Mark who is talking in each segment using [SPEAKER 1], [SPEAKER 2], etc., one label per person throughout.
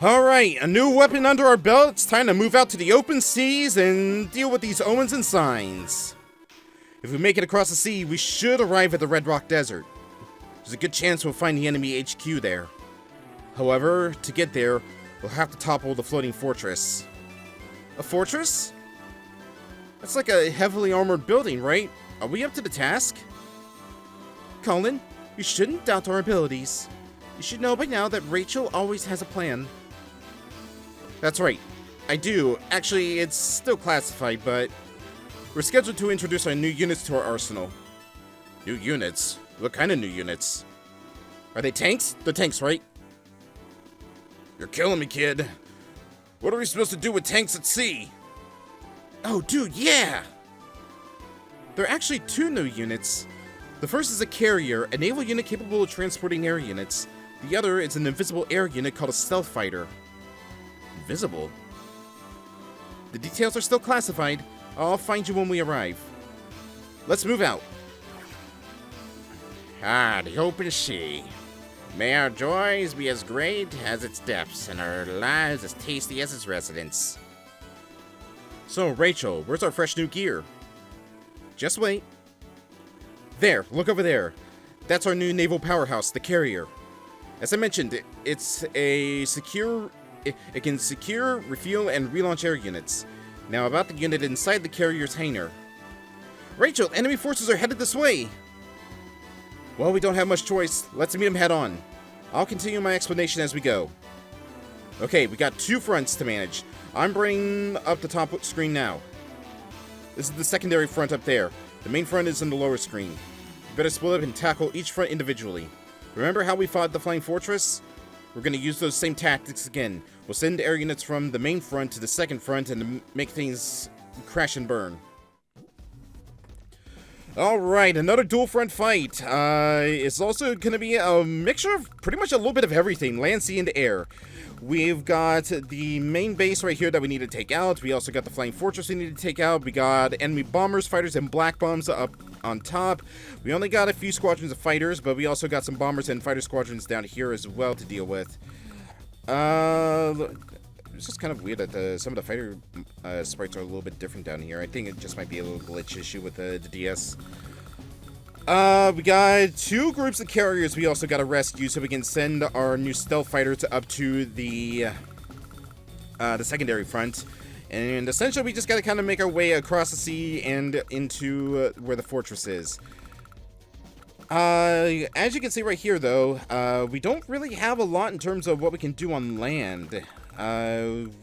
[SPEAKER 1] Alright, a new weapon under our belt. It's time to move out to the open seas and deal with these omens and signs. If we make it across the sea, we should arrive at the Red Rock Desert. There's a good chance we'll find the enemy HQ there. However, to get there, we'll have to topple the floating fortress. A fortress? That's like a heavily armored building, right? Are we up to the task? Colin, you shouldn't doubt our abilities. You should know by now that Rachel always has a plan. That's right. I do. Actually, it's still classified, but we're scheduled to introduce our new units to our arsenal. New units? What kind of new units? Are they tanks? They're tanks, right? You're killing me, kid. What are we supposed to do with tanks at sea? Oh, dude, yeah! There are actually two new units. The first is a carrier, a naval unit capable of transporting air units. The other is an invisible air unit called a stealth fighter. Invisible? The details are still classified. I'll find you when we arrive. Let's move out. The open sea. May our joys be as great as its depths, and our lives as tasty as its residents. So, Rachel, where's our fresh new gear? Just wait. There, look over there. That's our new naval powerhouse, the carrier. As I mentioned, it's a secure... It can secure, refuel, and relaunch air units. Now about the unit inside the carrier's hangar. Rachel, enemy forces are headed this way! Well, we don't have much choice. Let's meet them head on. I'll continue my explanation as we go. Okay, we got two fronts to manage. I'm bringing up the top screen now. This is the secondary front up there. The main front is in the lower screen. You better split up and tackle each front individually. Remember how we fought the Flying Fortress? We're going to use those same tactics again. We'll send air units from the main front to the second front and make things crash and burn. Alright, another dual front fight. It's also going to be a mixture of pretty much a little bit of everything. Land, sea, and air. We've got the main base right here that we need to take out. We also got the Flying Fortress we need to take out. We got enemy bombers, fighters, and black bombs up on top. We only got a few squadrons of fighters, but we also got some bombers and fighter squadrons down here as well to deal with. It's just kind of weird that some of the fighter sprites are a little bit different down here. I think it just might be a little glitch issue with the DS. We got two groups of carriers we also got to rescue so we can send our new stealth fighters up to the secondary front. And essentially we just got to kind of make our way across the sea and into where the fortress is. As you can see right here though, we don't really have a lot in terms of what we can do on land.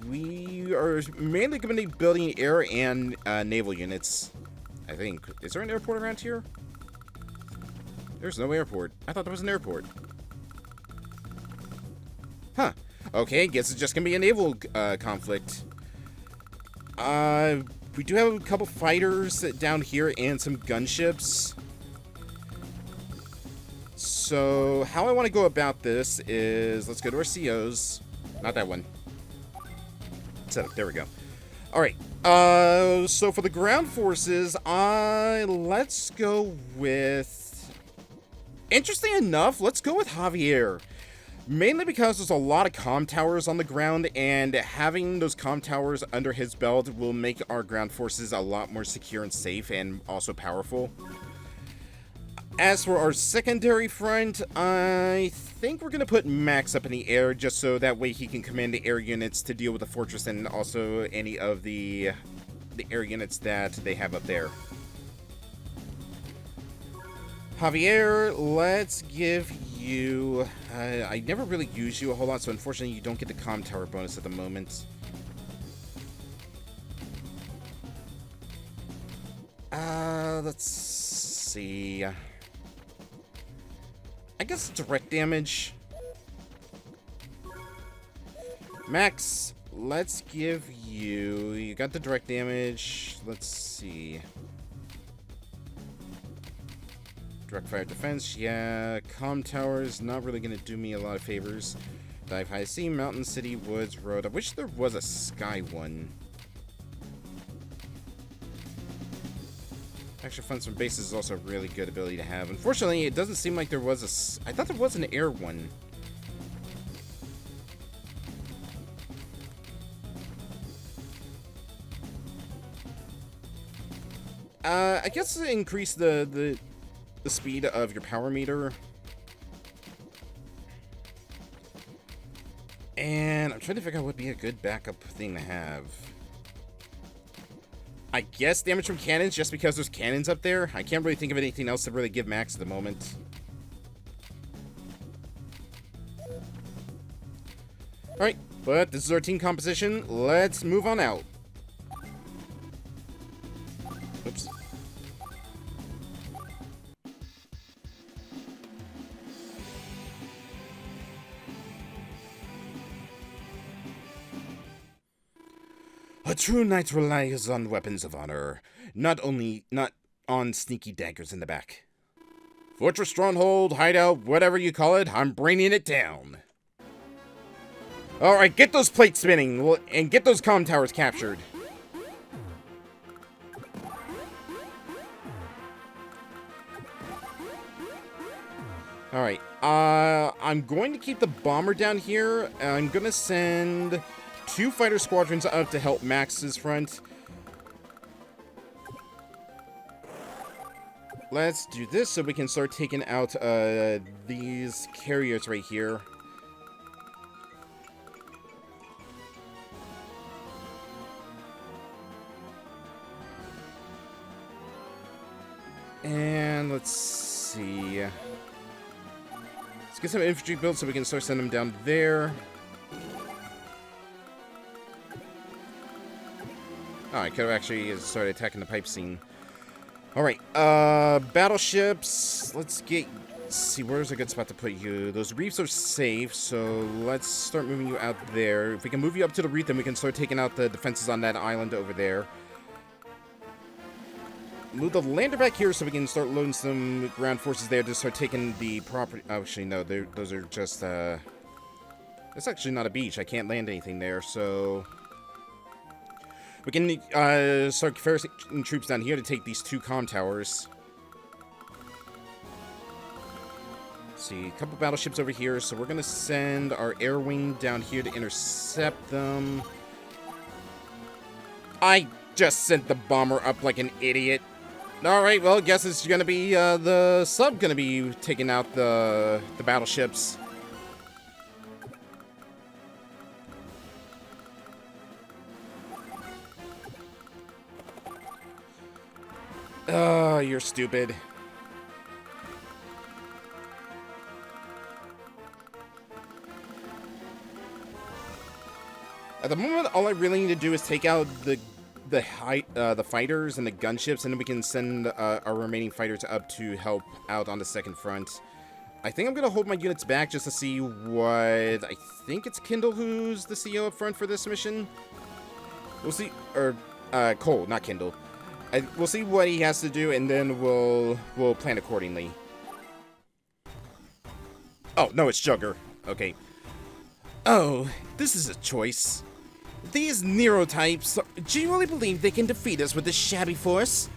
[SPEAKER 1] We are mainly going to be building air and naval units, I think. Is there an airport around here? There's no airport. I thought there was an airport. Huh. Okay, guess it's just going to be a naval conflict. We do have a couple fighters down here and some gunships. So, how I want to go about this is, let's go to our COs. Not that one. Setup, there we go. Alright, so for the ground forces, let's go with... Interesting enough, let's go with Javier. Mainly because there's a lot of comm towers on the ground, and having those comm towers under his belt will make our ground forces a lot more secure and safe, and also powerful. As for our secondary front, I think we're going to put Max up in the air, just so that way he can command the air units to deal with the fortress and also any of the air units that they have up there. Javier, let's give you... I never really use you a whole lot, so unfortunately you don't get the comm tower bonus at the moment. Let's see... I guess direct damage. Max, let's give you... You got the direct damage. Let's see... Direct fire defense, yeah. Comm towers, not really going to do me a lot of favors. Dive high sea, mountain, city, woods, road. I wish there was a sky one. Extra funds from bases is also a really good ability to have. Unfortunately, it doesn't seem like there was a... I thought there was an air one. I guess increase the speed of your power meter. And I'm trying to figure out what would be a good backup thing to have. I guess damage from cannons, just because there's cannons up there. I can't really think of anything else to really give max at the moment. Alright, but this is our team composition. Let's move on out. Oops. A true knight relies on weapons of honor, not on sneaky daggers in the back. Fortress, stronghold, hideout, whatever you call it, I'm bringing it down. Alright, get those plates spinning, and get those comm towers captured. Alright, I'm going to keep the bomber down here. I'm gonna send 2 fighter squadrons up to help Max's front. Let's do this so we can start taking out these carriers right here. And let's see. Let's get some infantry built so we can start sending them down there. Oh, I could have actually started attacking the pipe scene. Alright, battleships. Let's see, where's a good spot to put you? Those reefs are safe, so let's start moving you out there. If we can move you up to the reef, then we can start taking out the defenses on that island over there. Move the lander back here so we can start loading some ground forces there to start taking the property. Oh, actually, no, those are just, that's actually not a beach. I can't land anything there, so we can start ferrying troops down here to take these 2 comm towers. Let's see, a couple battleships over here, so we're going to send our air wing down here to intercept them. I just sent the bomber up like an idiot. Alright, well, I guess it's going to be the sub going to be taking out the battleships. Oh, you're stupid. At the moment, all I really need to do is take out the fighters and the gunships, and then we can send our remaining fighters up to help out on the second front. I think I'm going to hold my units back just to see what... I think it's Kindle who's the CEO up front for this mission. We'll see... Or, Cole, not Kindle. We'll see what he has to do, and then we'll plan accordingly. Oh, no, it's Jugger. Okay. Oh, this is a choice. These neurotypes genuinely believe they can defeat us with this shabby force.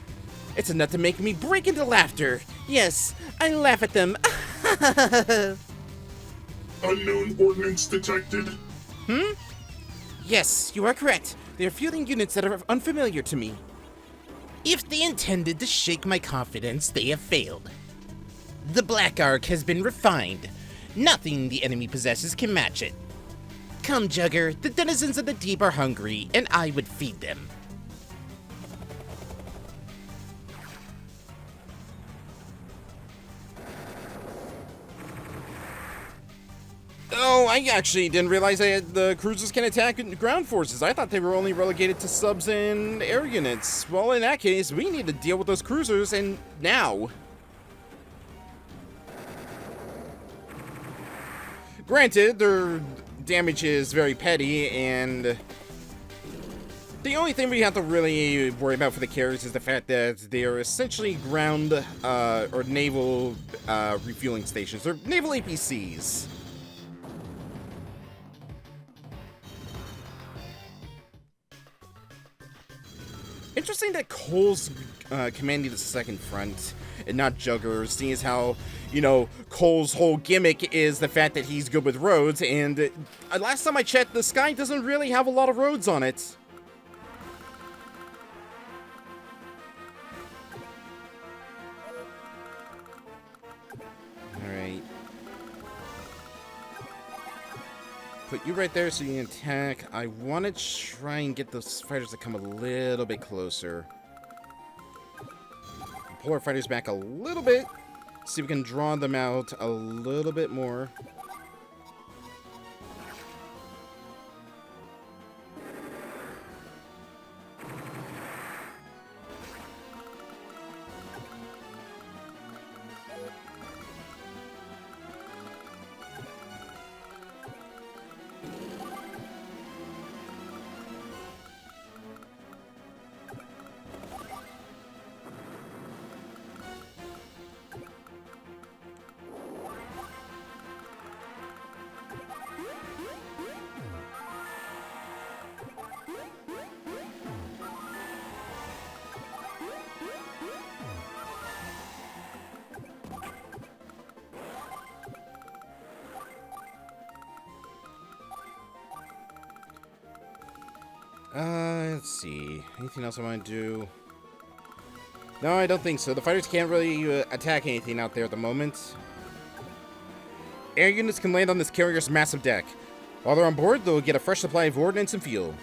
[SPEAKER 1] It's enough to make me break into laughter. Yes, I laugh at them.
[SPEAKER 2] Unknown ordnance detected.
[SPEAKER 3] Yes, you are correct. They are fielding units that are unfamiliar to me. If they intended to shake my confidence, they have failed. The Black Ark has been refined. Nothing the enemy possesses can match it. Come, Jugger, the denizens of the deep are hungry, and I would feed them.
[SPEAKER 1] Oh, I actually didn't realize the cruisers can attack ground forces. I thought they were only relegated to subs and air units. Well, in that case, we need to deal with those cruisers, and now. Granted, their damage is very petty, and the only thing we have to really worry about for the carriers is the fact that they are essentially ground or naval refueling stations. They're naval APCs. Interesting that Cole's commanding the second front and not Jugger, seeing as how, you know, Cole's whole gimmick is the fact that he's good with roads, and last time I checked, the sky doesn't really have a lot of roads on it. put you right there so you can attack. I want to try and get those fighters to come a little bit closer. Pull our fighters back a little bit. See if we can draw them out a little bit more. Let's see. Anything else I want to do? No, I don't think so. The fighters can't really attack anything out there at the moment. Air units can land on this carrier's massive deck. While they're on board, they'll get a fresh supply of ordnance and fuel.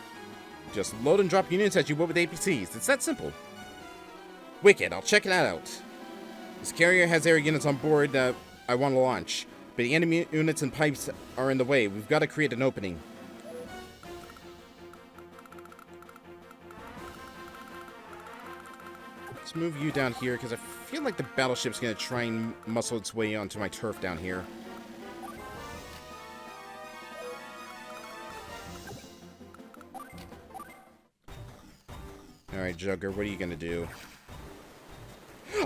[SPEAKER 1] Just load and drop units as you would with APCs. It's that simple. Wicked, I'll check that out. This carrier has air units on board that I want to launch, but the enemy units and pipes are in the way. We've got to create an opening. Let's move you down here, because I feel like the battleship's going to try and muscle its way onto my turf down here. Alright, Jugger, what are you going to do?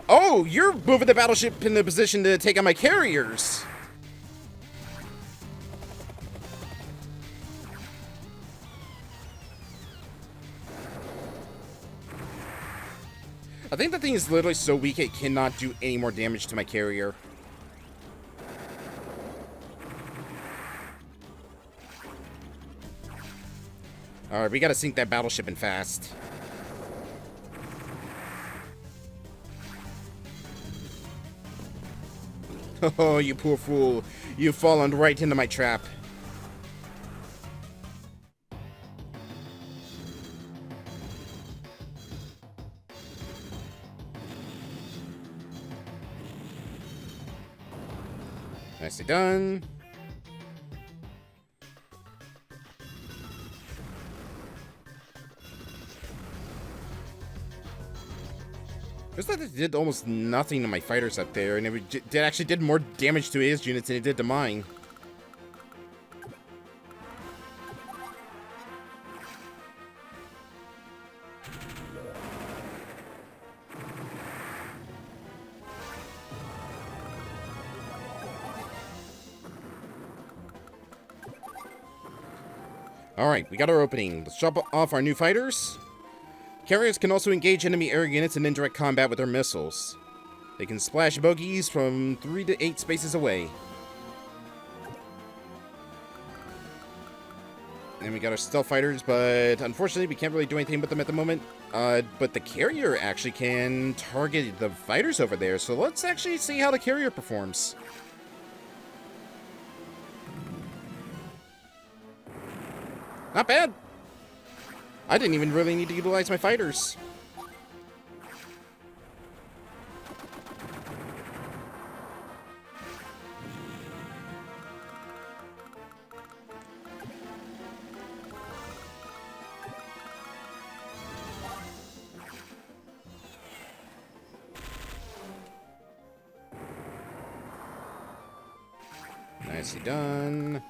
[SPEAKER 1] Oh, you're moving the battleship in the position to take on my carriers! I think the thing is literally so weak it cannot do any more damage to my carrier. Alright, we gotta sink that battleship in fast. Oh, you poor fool. You've fallen right into my trap. Nicely done. Looks like it did almost nothing to my fighters up there, and it actually did more damage to his units than it did to mine. Alright, we got our opening. Let's drop off our new fighters. Carriers can also engage enemy air units in indirect combat with their missiles. They can splash bogeys from 3 to 8 spaces away. And we got our stealth fighters, but unfortunately we can't really do anything with them at the moment. But the carrier actually can target the fighters over there, so let's actually see how the carrier performs. Not bad. I didn't even really need to utilize my fighters. Nicely done.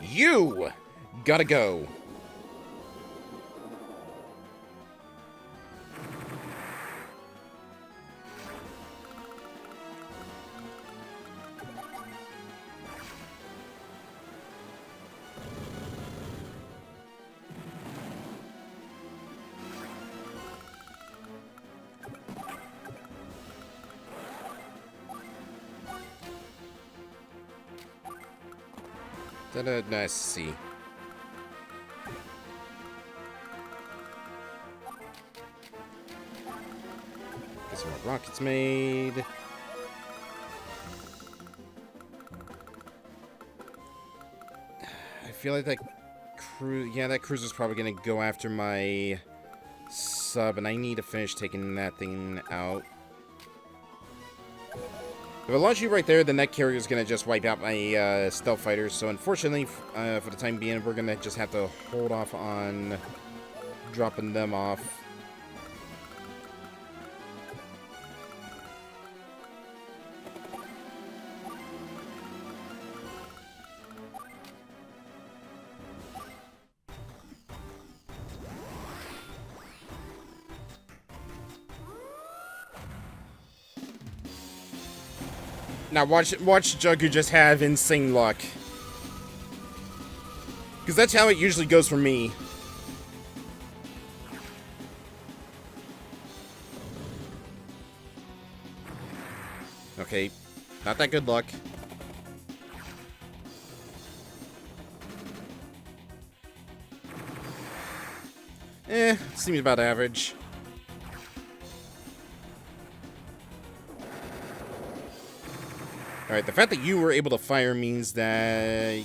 [SPEAKER 1] You gotta go. Nice to see. Get some more rockets made. feel like that that cruiser's probably gonna go after my sub, and I need to finish taking that thing out. If I launch you right there, then that carrier's gonna just wipe out my stealth fighters. So unfortunately, for the time being, we're gonna just have to hold off on dropping them off. Now watch Juggu just have insane luck. Because that's how it usually goes for me. Okay, not that good luck. Seems about average. Alright, the fact that you were able to fire means that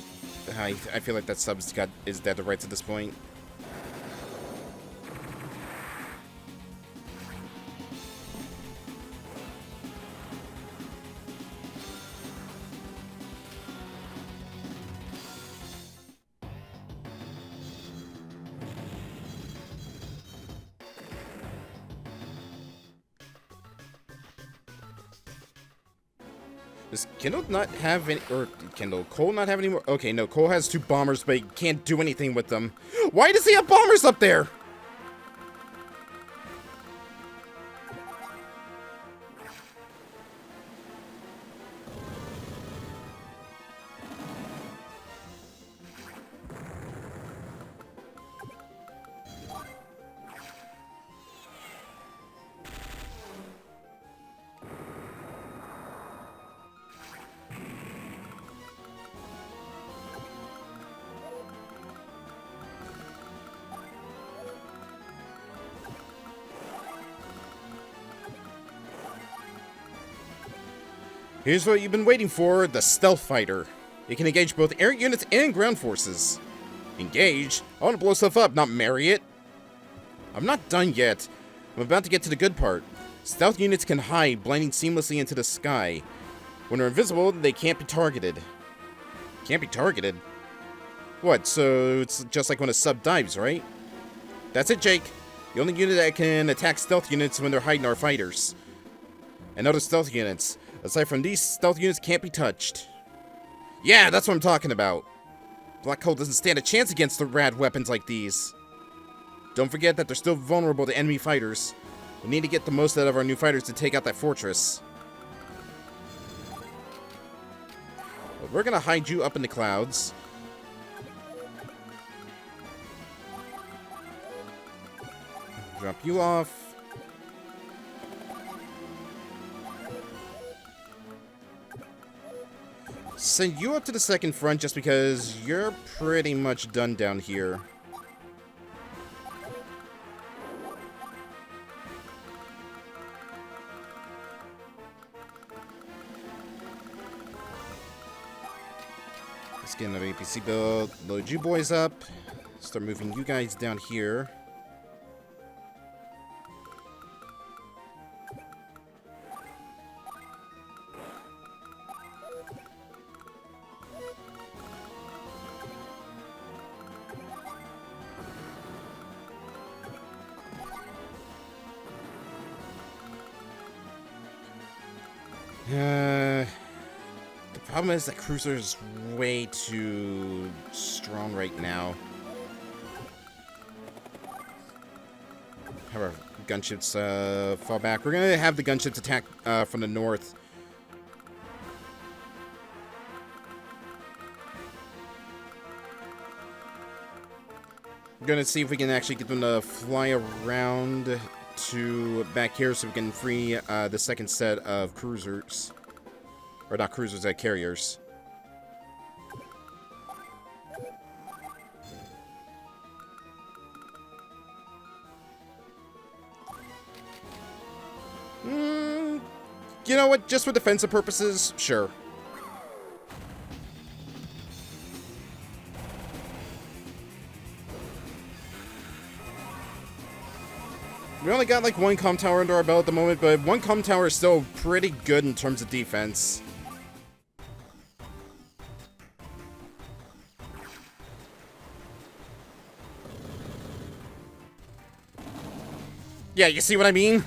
[SPEAKER 1] I feel like that is dead to rights at this point. Does Kindle not have any, or Cole not have any more? Okay, no, Cole has 2 bombers, but he can't do anything with them. Why does he have bombers up there? Here's what you've been waiting for, the Stealth Fighter. It can engage both air units and ground forces. Engage? I want to blow stuff up, not marry it. I'm not done yet. I'm about to get to the good part. Stealth units can hide, blending seamlessly into the sky. When they're invisible, they can't be targeted. Can't be targeted? What, so it's just like when a sub dives, right? That's it, Jake. The only unit that can attack stealth units when they're hiding are fighters. And other stealth units. Aside from these, stealth units can't be touched. Yeah, that's what I'm talking about. Black Hole doesn't stand a chance against the rad weapons like these. Don't forget that they're still vulnerable to enemy fighters. We need to get the most out of our new fighters to take out that fortress. But we're gonna hide you up in the clouds. Drop you off. Send you up to the second front just because you're pretty much done down here. Let's get another APC build. Load you boys up. Start moving you guys down here. The problem is that cruiser's way too strong right now. Have our gunships fall back. We're gonna have the gunships attack from the north. We're gonna see if we can actually get them to fly around to back here so we can free the second set of cruisers. Or not cruisers, carriers. You know what? Just for defensive purposes, sure. We only got like one comm tower under our belt at the moment, but one comm tower is still pretty good in terms of defense. Yeah, you see what I mean?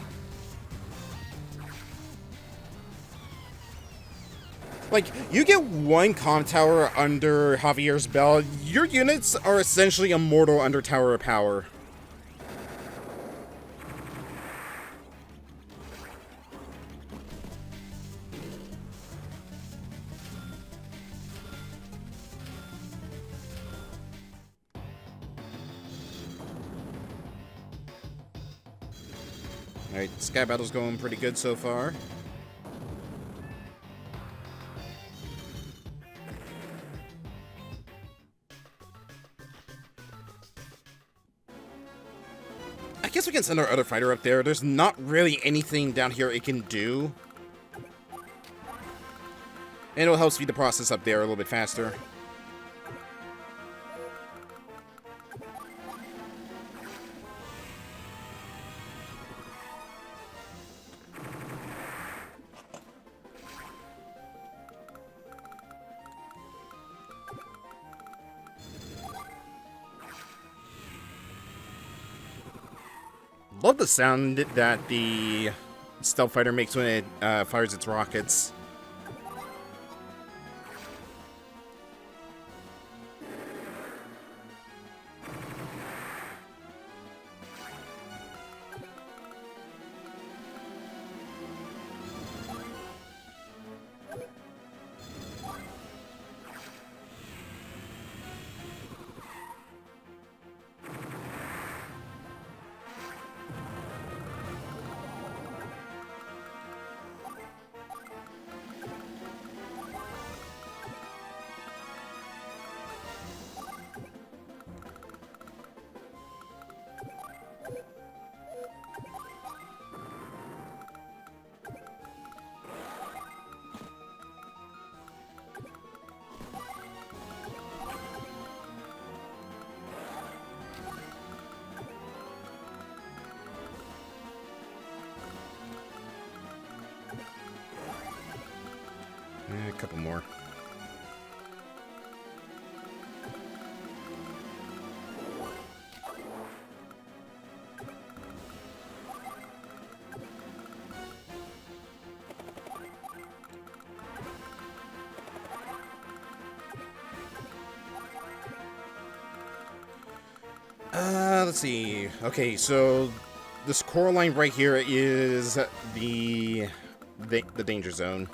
[SPEAKER 1] Like, you get one comm tower under Javier's belt, your units are essentially immortal under Tower of Power. Alright, Sky Battle's going pretty good so far. I guess we can send our other fighter up there. There's not really anything down here it can do. And it'll help speed the process up there a little bit faster. Love the sound that the stealth fighter makes when it fires its rockets. A couple more. Let's see. Okay, so this core line right here is the danger zone.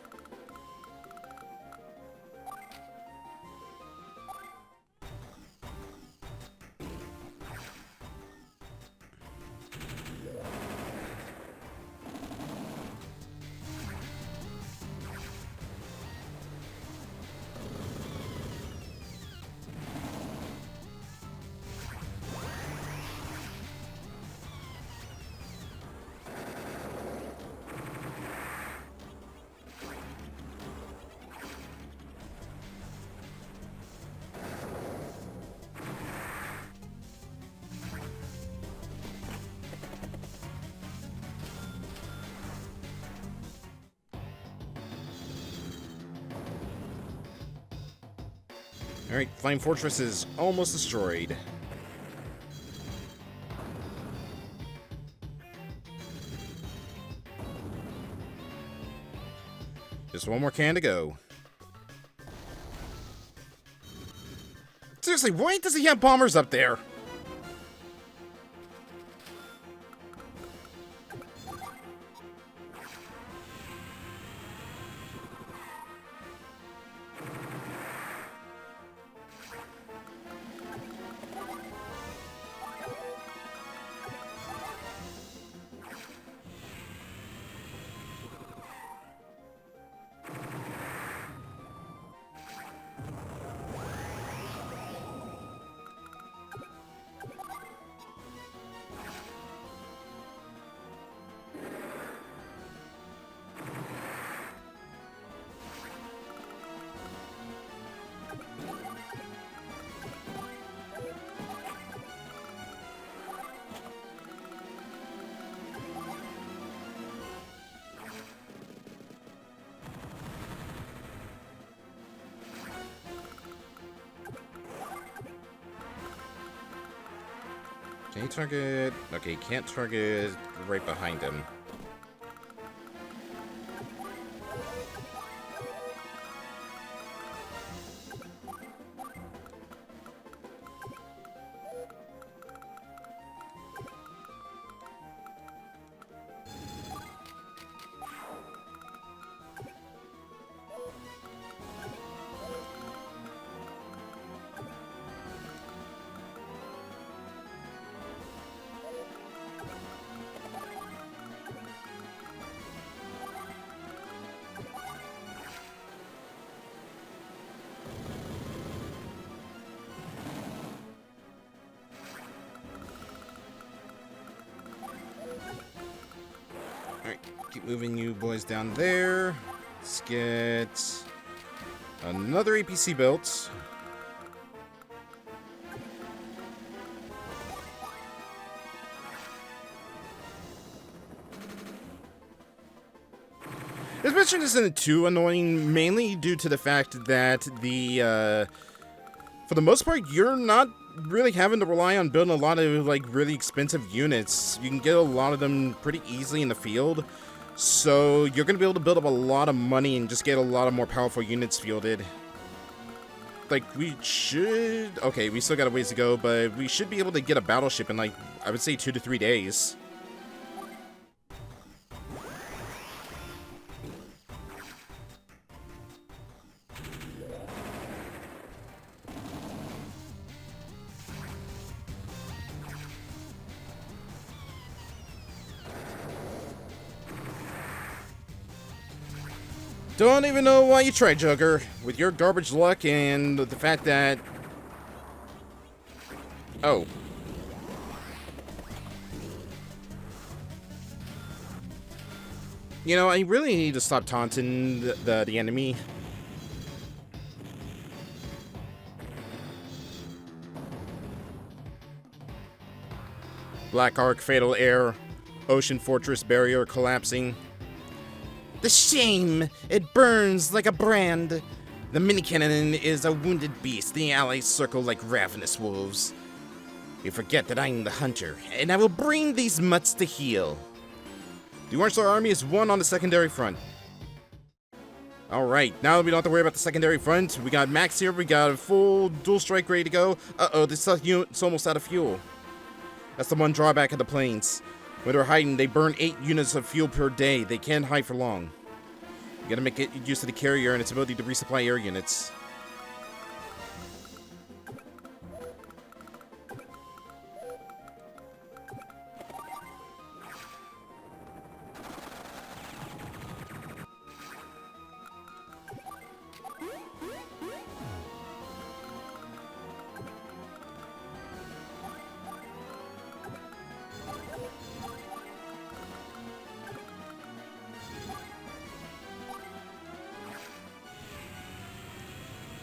[SPEAKER 1] Alright, Flying Fortress is almost destroyed. Just one more can to go. Seriously, why does he have bombers up there? Can he target? Okay, can't target right behind him. Alright, keep moving you boys down there. Let's get another APC built. This mission isn't too annoying, mainly due to the fact that for the most part, you're not really having to rely on building a lot of, like, really expensive units. You can get a lot of them pretty easily in the field, so you're going to be able to build up a lot of money and just get a lot of more powerful units fielded. Like, we should... Okay, we still got a ways to go, but we should be able to get a battleship in, like, I would say 2 to 3 days. Don't even know why you tried, Joker. With your garbage luck and the fact that... Oh. You know, I really need to stop taunting the enemy. Black Arc, Fatal Air, Ocean Fortress Barrier collapsing.
[SPEAKER 3] The shame! It burns like a brand. The mini-cannon is a wounded beast. The allies circle like ravenous wolves. You forget that I'm the hunter, and I will bring these mutts to heel.
[SPEAKER 1] The Orange Star Army is one on the secondary front. Alright, now that we don't have to worry about the secondary front, we got Max here, we got a full dual strike ready to go. Uh-oh, this unit's almost out of fuel. That's the one drawback of the planes. When they're hiding, they burn 8 units of fuel per day. They can't hide for long. You gotta make it use of the carrier and its ability to resupply air units.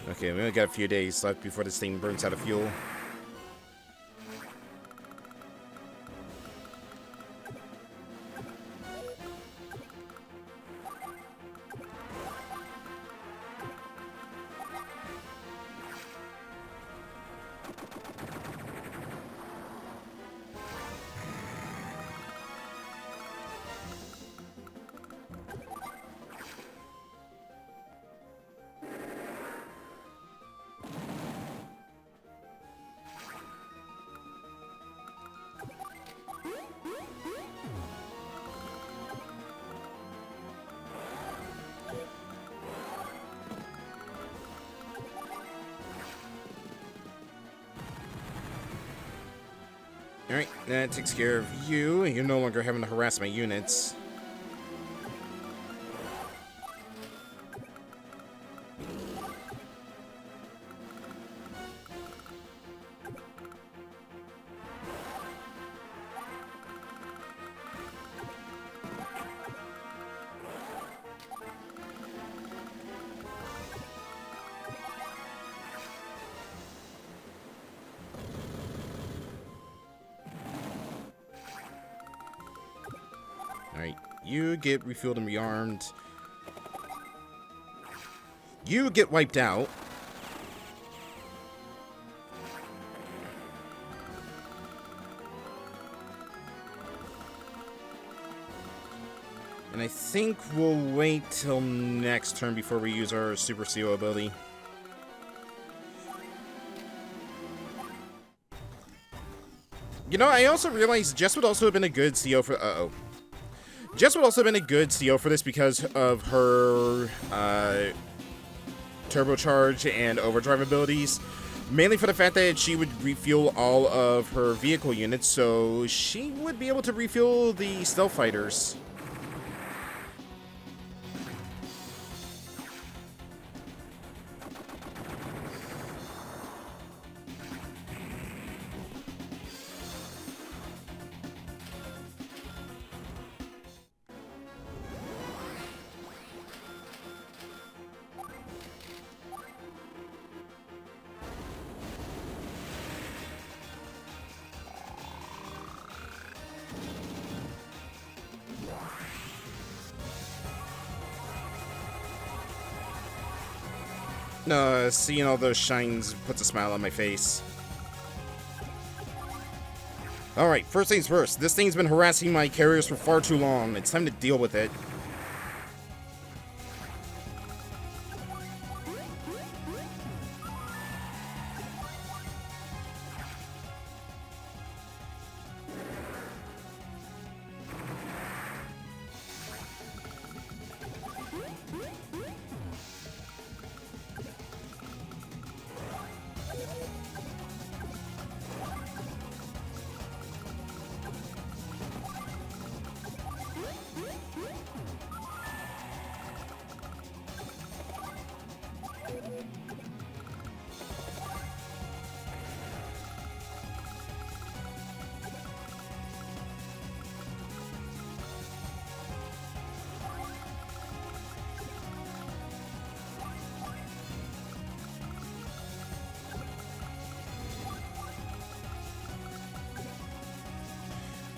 [SPEAKER 1] Okay, we only got a few days left before this thing burns out of fuel. Alright, that takes care of you. You're no longer having to harass my units. Alright, you get refueled and rearmed. You get wiped out. And I think we'll wait till next turn before we use our Super CO ability. You know, I also realized Jess would also have been a good CO for... Jess would also have been a good CO for this because of her turbocharge and overdrive abilities. Mainly for the fact that she would refuel all of her vehicle units, so she would be able to refuel the stealth fighters. Seeing all those shines puts a smile on my face. Alright, first things first. This thing's been harassing my carriers for far too long. It's time to deal with it.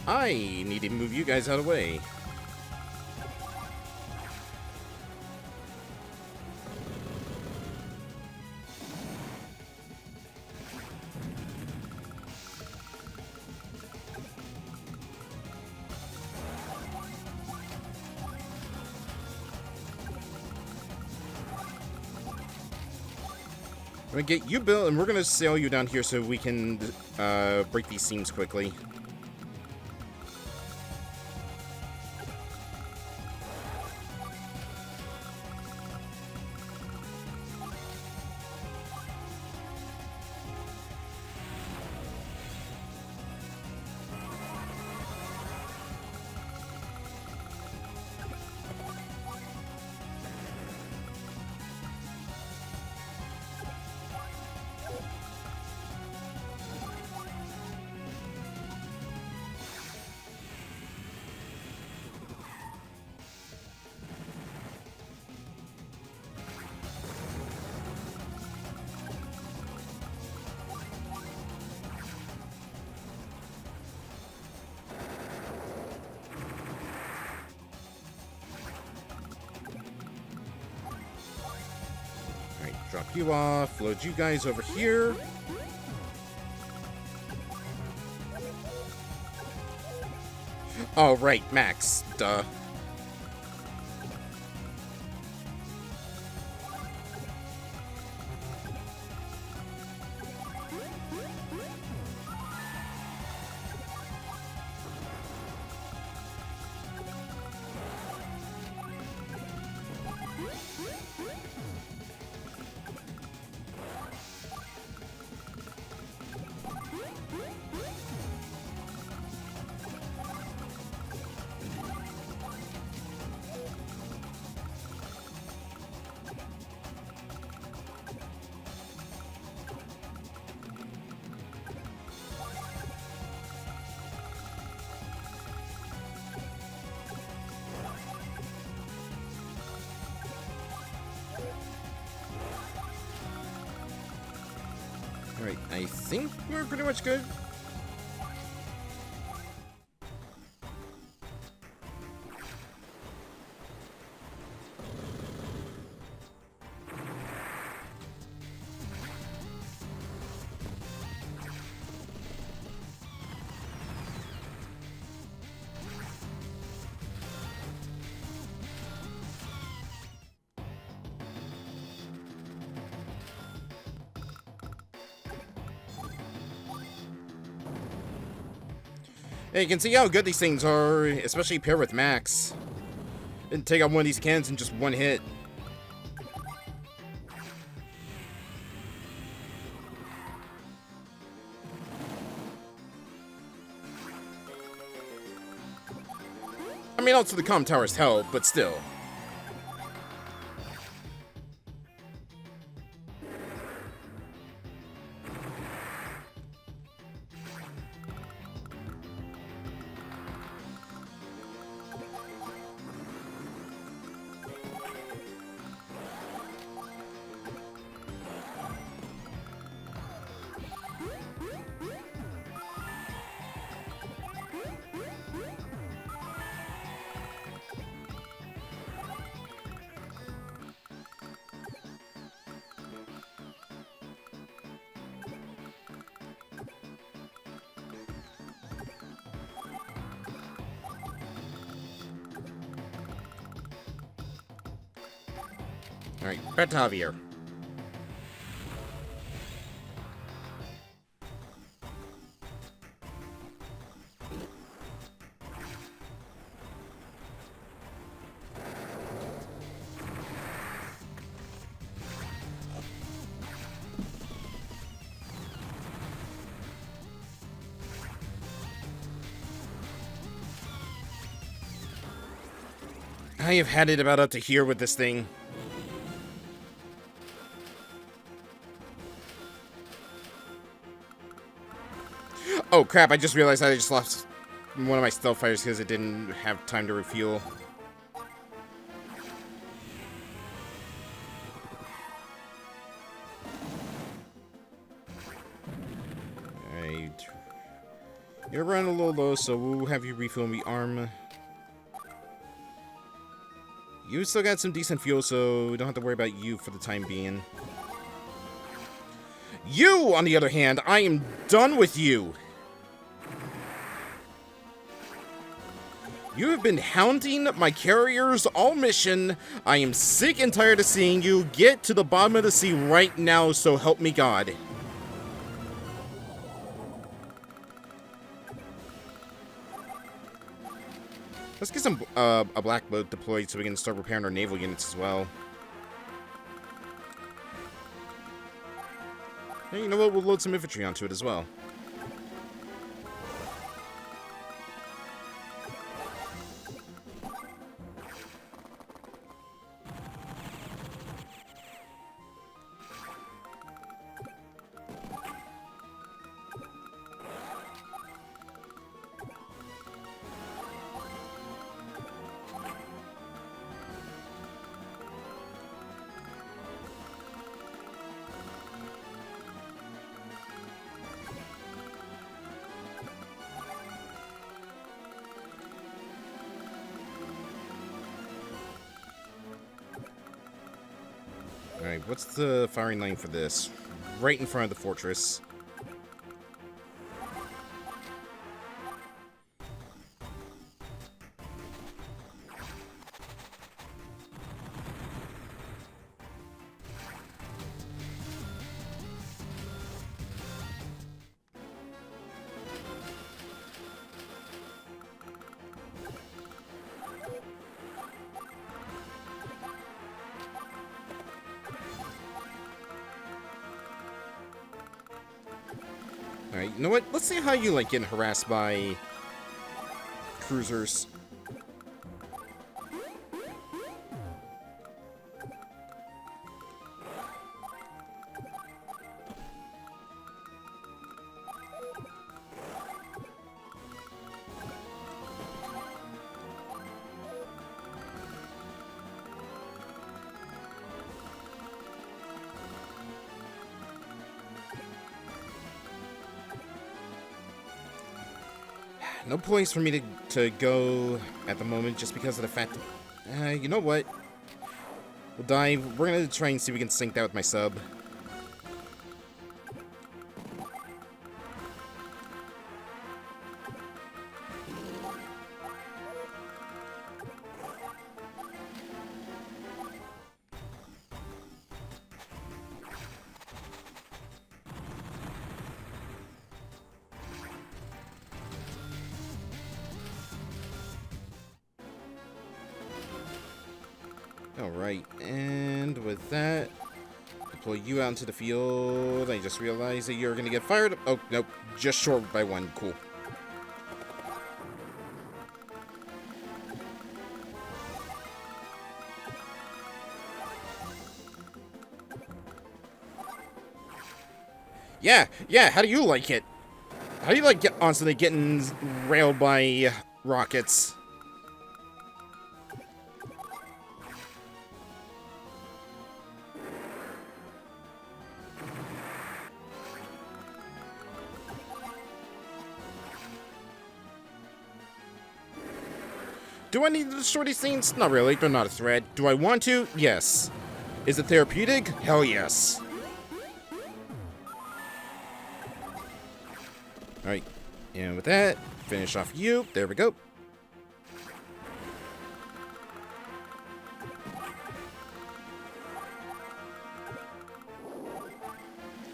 [SPEAKER 1] I need to move you guys out of the way. I'm gonna get you built, and we're gonna sail you down here so we can break these seams quickly. Drop you off, load you guys over here. Oh, right, Max. Duh. Alright, I think we're pretty much good. Hey, you can see how good these things are, especially paired with Max. Didn't take out one of these cannons in just one hit. I mean, also the comm towers help, but still. Alright, back to Javier. I have had it about up to here with this thing. Oh crap, I just realized I just lost one of my stealth fighters because it didn't have time to refuel. Alright. You're running a little low, so we'll have you refuel me arm. You still got some decent fuel, so we don't have to worry about you for the time being. You, on the other hand, I am done with you. You have been hounding my carriers all mission. I am sick and tired of seeing you. Get to the bottom of the sea right now, so help me God. Let's get some a black boat deployed so we can start repairing our naval units as well. Hey, you know what? We'll load some infantry onto it as well. Alright, what's the firing line for this? Right in front of the fortress. Alright, you know what? Let's see how you like getting harassed by cruisers. No place for me to go at the moment just because of the fact that, you know what? We'll dive. We're gonna try and see if we can sink that with my sub. Alright, and with that, deploy you out into the field. I just realized that you're gonna get fired. Oh, nope, just short by one. Cool. Yeah, how do you like it? How do you like constantly getting railed by rockets? Do I need to destroy these things? Not really, they're not a threat. Do I want to? Yes. Is it therapeutic? Hell yes. Alright, and with that, finish off you. There we go.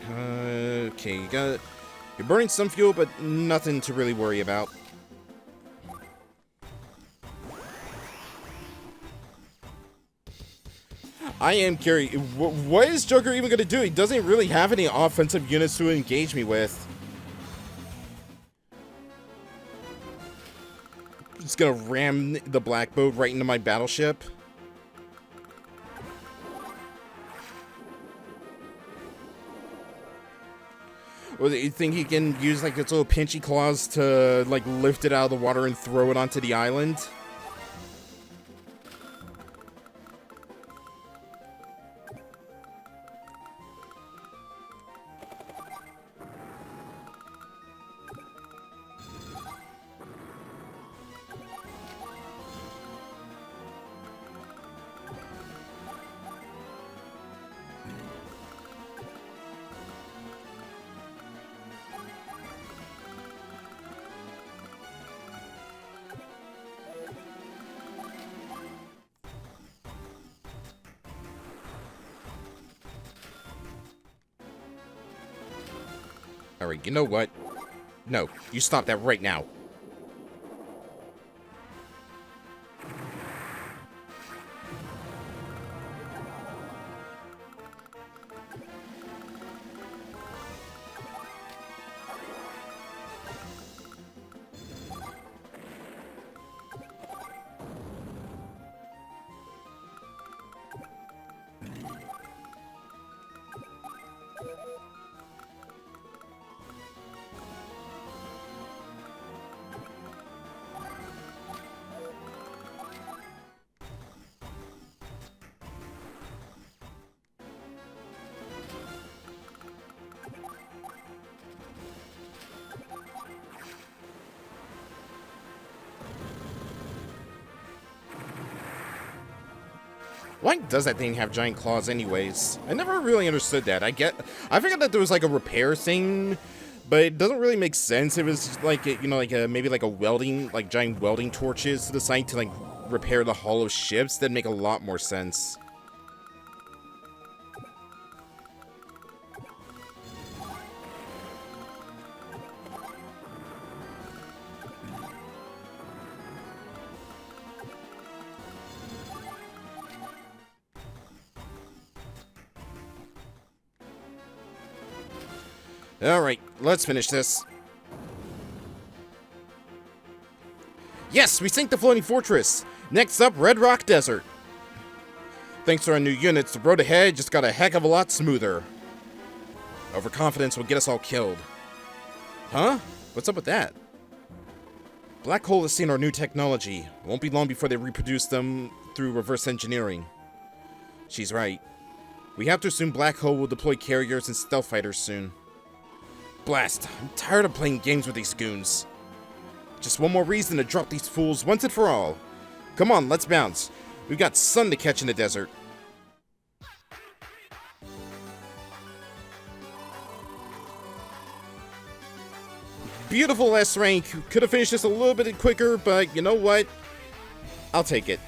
[SPEAKER 1] Okay, you're burning some fuel, but nothing to really worry about. I am curious, what is Joker even going to do? He doesn't really have any offensive units to engage me with. Just gonna ram the black boat right into my battleship. Or do you think he can use like its little pinchy claws to like lift it out of the water and throw it onto the island? Alright, you know what? No, you stop that right now. Why does that thing have giant claws anyways? I never really understood that. I figured that there was like a repair thing, but it doesn't really make sense. It was like, you know, like maybe like a welding, like giant welding torches to the side to like repair the hull of ships. That'd make a lot more sense. Alright, let's finish this. Yes, we sank the floating fortress. Next up, Red Rock Desert. Thanks to our new units, the road ahead just got a heck of a lot smoother. Overconfidence will get us all killed. Huh? What's up with that? Black Hole has seen our new technology. It won't be long before they reproduce them through reverse engineering. She's right. We have to assume Black Hole will deploy carriers and stealth fighters soon. Blast, I'm tired of playing games with these goons. Just one more reason to drop these fools once and for all. Come on, let's bounce. We've got sun to catch in the desert. Beautiful S rank. Could have finished this a little bit quicker, but you know what? I'll take it.